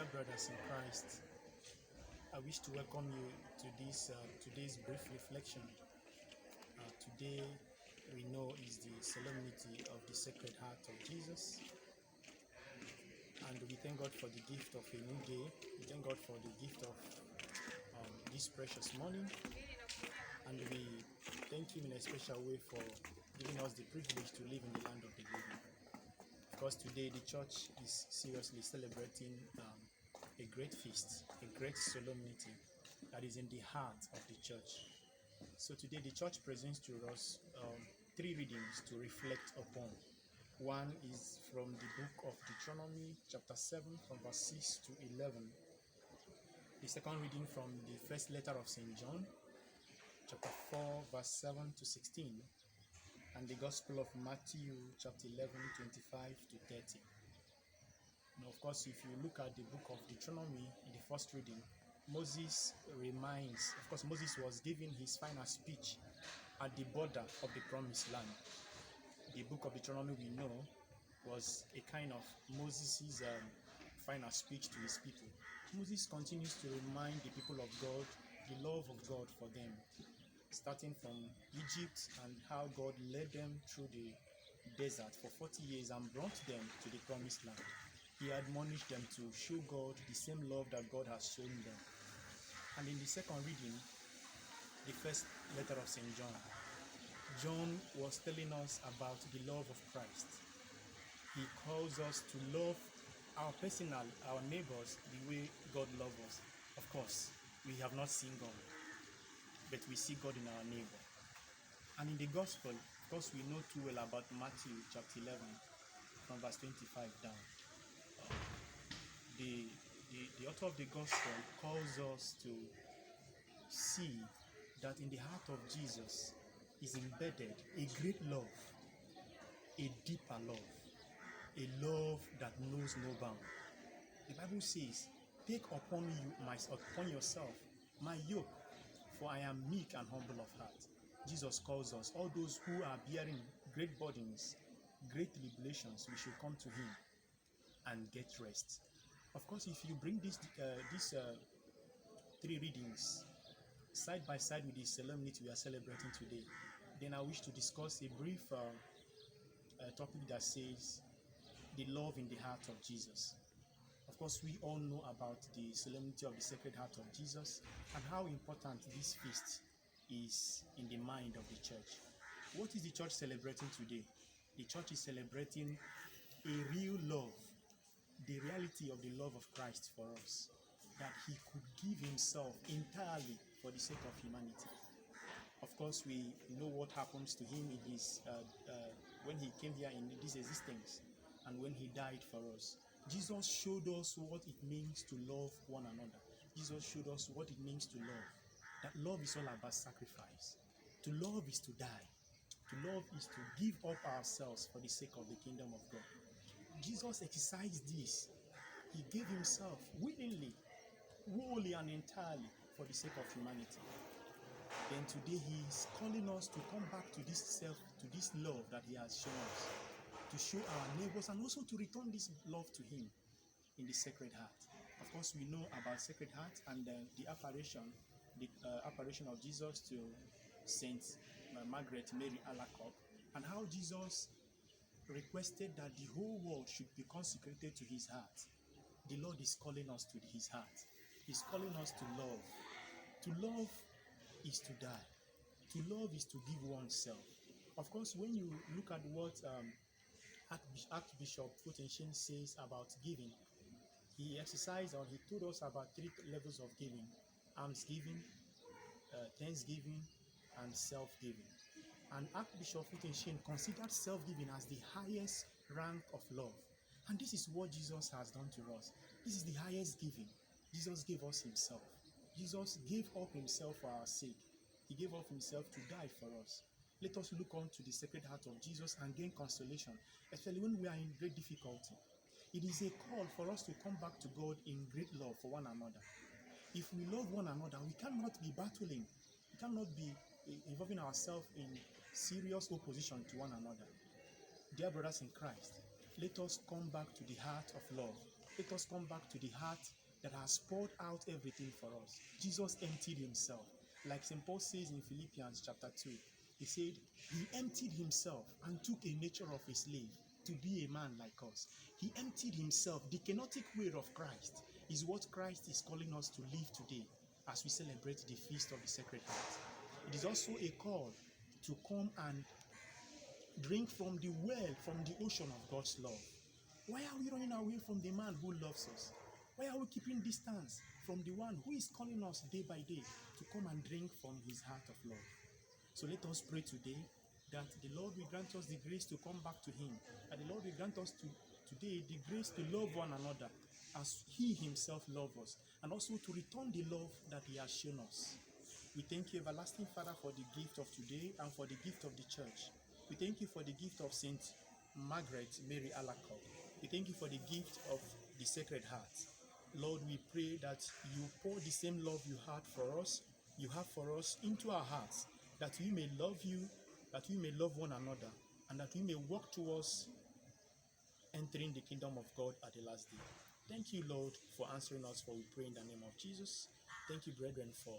Dear brothers in Christ, I wish to welcome you to this today's brief reflection. Today, we know is the solemnity of the Sacred Heart of Jesus, and we thank God for the gift of a new day. We thank God for the gift of this precious morning, and we thank Him in a special way for giving us the privilege to live in the land of the living. Because today the church is seriously celebrating a great feast, a great solemnity that is in the heart of the church. So today the church presents to us three readings to reflect upon. One is from the book of Deuteronomy, chapter 7, from verse 6 to 11. The second reading from the first letter of St. John, chapter 4, verse 7 to 16. And the Gospel of Matthew, chapter 11, 25 to 30. Now, of course, if you look at the book of Deuteronomy in the first reading, Moses was giving his final speech at the border of the promised land. The book of Deuteronomy, we know, was a kind of Moses' final speech to his people. Moses continues to remind the people of God the love of God for them, starting from Egypt and how God led them through the desert for 40 years and brought them to the promised land. He admonished them to show God the same love that God has shown them. And in the second reading, the first letter of St. John, John was telling us about the love of Christ. He calls us to love our neighbors the way God loves us. Of course, we have not seen God, but we see God in our neighbor. And in the gospel, of course, we know too well about Matthew chapter 11 from verse 25 down. The author of the gospel calls us to see that in the heart of Jesus is embedded a great love, a deeper love, a love that knows no bound. The Bible says, "Take upon yourself my yoke, for I am meek and humble of heart." Jesus calls us, all those who are bearing great burdens, great tribulations, we should come to Him and get rest. Of course, if you bring these three readings side by side with the solemnity we are celebrating today, then I wish to discuss a brief topic that says the love in the heart of Jesus. Of course, we all know about the solemnity of the Sacred Heart of Jesus and how important this feast is in the mind of the church. What is the church celebrating today? The church is celebrating a real love, the reality of the love of Christ for us, that He could give Himself entirely for the sake of humanity. Of course, we know what happens to Him in His when He came here in this existence and when He died for us. Jesus showed us what it means to love one another. Jesus showed us what it means to love. That love is all about sacrifice. To love is to die. To love is to give up ourselves for the sake of the kingdom of God. Jesus exercised this. He gave Himself willingly, wholly and entirely for the sake of humanity. Then today He is calling us to come back to this love that He has shown us, to show our neighbors and also to return this love to Him in the Sacred Heart. Of course, we know about Sacred Heart and the apparition of Jesus to Saint Margaret Mary Alacoque, and how Jesus requested that the whole world should be consecrated to His heart. The Lord is calling us to His heart. He's calling us to love. To love is to die. To love is to give oneself. Of course, when you look at what Archbishop Fountaine says about giving, he told us about three levels of giving: almsgiving, thanksgiving, and self-giving. And Archbishop Fountaine considered self-giving as the highest rank of love. And this is what Jesus has done to us. This is the highest giving. Jesus gave us Himself. Jesus gave up Himself for our sake. He gave up Himself to die for us. Let us look on to the Sacred Heart of Jesus and gain consolation, especially when we are in great difficulty. It is a call for us to come back to God in great love for one another. If we love one another, we cannot be battling. We cannot be involving ourselves in serious opposition to one another. Dear brothers in Christ, let us come back to the heart of love. Let us come back to the heart that has poured out everything for us. Jesus emptied himself. Like St. Paul says in Philippians chapter 2, he said, he emptied himself and took a nature of a slave to be a man like us. He emptied himself. The kenotic way of Christ is what Christ is calling us to live today as we celebrate the Feast of the Sacred Heart. It is also a call to come and drink from the well, from the ocean of God's love. Why are we running away from the man who loves us? Why are we keeping distance from the one who is calling us day by day to come and drink from his heart of love? So let us pray today that the Lord will grant us the grace to come back to him, and the Lord will grant us today the grace to love one another as he himself loves us, and also to return the love that he has shown us. We thank you, everlasting Father, for the gift of today and for the gift of the church. We thank you for the gift of Saint Margaret Mary Alacoque. We thank you for the gift of the Sacred Heart. Lord, we pray that you pour the same love you have for us into our hearts, that we may love you, that we may love one another, and that we may walk towards entering the kingdom of God at the last day. Thank you, Lord, for answering us, for we pray in the name of Jesus. Thank you, brethren, for